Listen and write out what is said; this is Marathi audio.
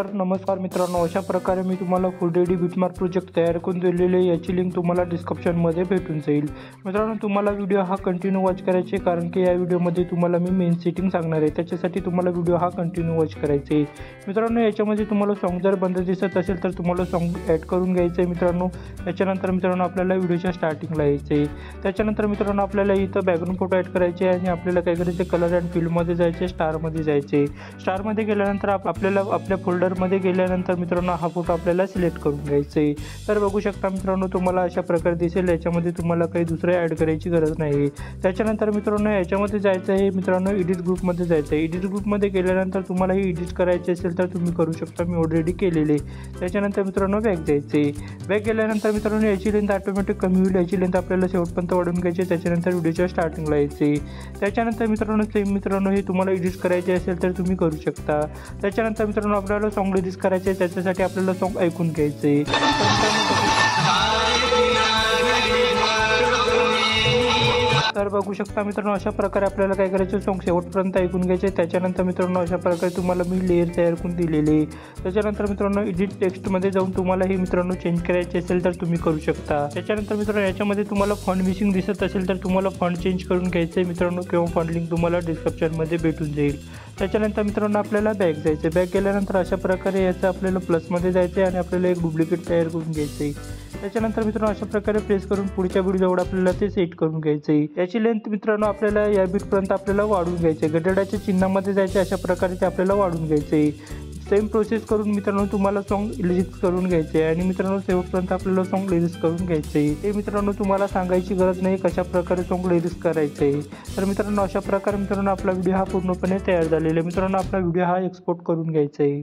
तर नमस्कार मित्रांनो, अशा प्रकारे मी तुम्हाला फुल रेडी बिटमार्क प्रोजेक्ट तयार करून दिलेले आहे. याची लिंक तुम्हाला डिस्क्रिप्शनमध्ये भेटून जाईल. मित्रांनो, तुम्हाला व्हिडिओ हा कंटिन्यू वॉच करायचे कारण की या व्हिडिओमध्ये तुम्हाला मी मेन सेटिंग सांगणार आहे. त्याच्यासाठी तुम्हाला व्हिडिओ हा कंटिन्यू वॉच करायचे आहे. मित्रांनो, याच्यामध्ये तुम्हाला सॉन्ग जर बंद दिसत असेल तर तुम्हाला सॉन्ग ॲड करून घ्यायचं आहे. मित्रांनो, त्याच्यानंतर मित्रांनो आपल्याला व्हिडिओच्या स्टार्टिंगला यायचं आहे. त्याच्यानंतर मित्रांनो आपल्याला इथं बॅकग्राऊंड फोटो ॲड करायचे आहे आणि आपल्याला काय करायचे, कलर अँड फिल्डमध्ये जायचे, स्टारमध्ये जायचे. स्टारमध्ये गेल्यानंतर आपल्याला आपल्या फोल्डरमध्ये गेल्यानंतर मित्रांनो हा फोटो आपल्याला सिलेक्ट करून घ्यायचा आहे. तर बघू शकता मित्रांनो, तुम्हाला अशा प्रकारे दिसेल. याच्यामध्ये तुम्हाला काही दुसरे ॲड करायची गरज नाही. त्याच्यानंतर मित्रांनो याच्यामध्ये जायचं आहे. मित्रांनो एडिट ग्रुपमध्ये जायचं आहे. एडिट ग्रुपमध्ये गेल्यानंतर तुम्हाला ही एडिट करायची असेल तर तुम्ही करू शकता. मी ऑलरेडी केलेले. त्याच्यानंतर मित्रांनो बॅक जायचे. बॅक गेल्यानंतर मित्रांनो याची लेंथ ऑटोमॅटिक कमी होईल. याची लेंथ आपल्याला शेवटपर्यंत वाढवून घ्यायची. त्याच्यानंतर व्हिडिओच्या स्टार्टिंगला यायचे. त्याच्यानंतर मित्रांनो हे तुम्हाला एडिट करायचे असेल तर तुम्ही करू शकता. त्याच्यानंतर मित्रांनो आपल्याला सॉन्ग रिलीज करायचे आहे. त्याच्यासाठी आपल्याला सॉन्ग ऐकून घ्यायचं आहे. तर बघू शकता मित्रांनो, अशा प्रकारे आपल्याला काय करायचं, सॉन्ग शेवटपर्यंत ऐकून घ्यायचे. त्याच्यानंतर मित्रांनो अशा प्रकारे तुम्हाला मी लेअर तयार करून दिलेले. त्याच्यानंतर मित्रांनो एडिट टेक्स्टमध्ये जाऊन तुम्हाला हे मित्रांनो चेंज करायचे असेल तर तुम्ही करू शकता. त्याच्यानंतर मित्रांनो याच्यामध्ये तुम्हाला फॉन्ट मिसिंग दिसत असेल तर तुम्हाला फॉन्ट चेंज करून घ्यायचं आहे मित्रांनो, किंवा फॉन्ट लिंक तुम्हाला डिस्क्रिप्शनमध्ये भेटून जाईल. त्याच्यानंतर मित्रांनो आपल्याला बॅक जायचं. बॅक गेल्यानंतर अशा प्रकारे याचं आपल्याला प्लसमध्ये जायचं आहे आणि आपल्याला एक डुप्लिकेट तयार करून घ्यायचं आहे. त्याच्यानंतर मित्रांनो अशा प्रकारे प्रेस करून पुढच्या व्हिडिओजवळ आपल्याला ते सेट करून घ्यायचं आहे. याची लेंथ मित्रांनो आपल्याला या बीटपर्यंत आपल्याला वाढवून घ्यायचं आहे. गडडाच्या चिन्हामध्ये जायचे. अशा प्रकारे ते आपल्याला वाढवून घ्यायचं आहे. सेम प्रोसेस करून मित्रांनो तुम्हाला सॉन्ग लिरिक्स करून घ्यायचे आहे आणि मित्रांनो शेवटपर्यंत आपल्याला सॉन्ग लिरिक्स करून घ्यायचे आहे. ते मित्रांनो तुम्हाला सांगायची गरज नाही कशा प्रकारे सॉन्ग लिरिक्स करायचं आहे. तर मित्रांनो अशा प्रकारे मित्रांनो आपला व्हिडिओ हा पूर्णपणे तयार झालेला आहे. मित्रांनो आपला व्हिडिओ हा एक्सपोर्ट करून घ्यायचा आहे.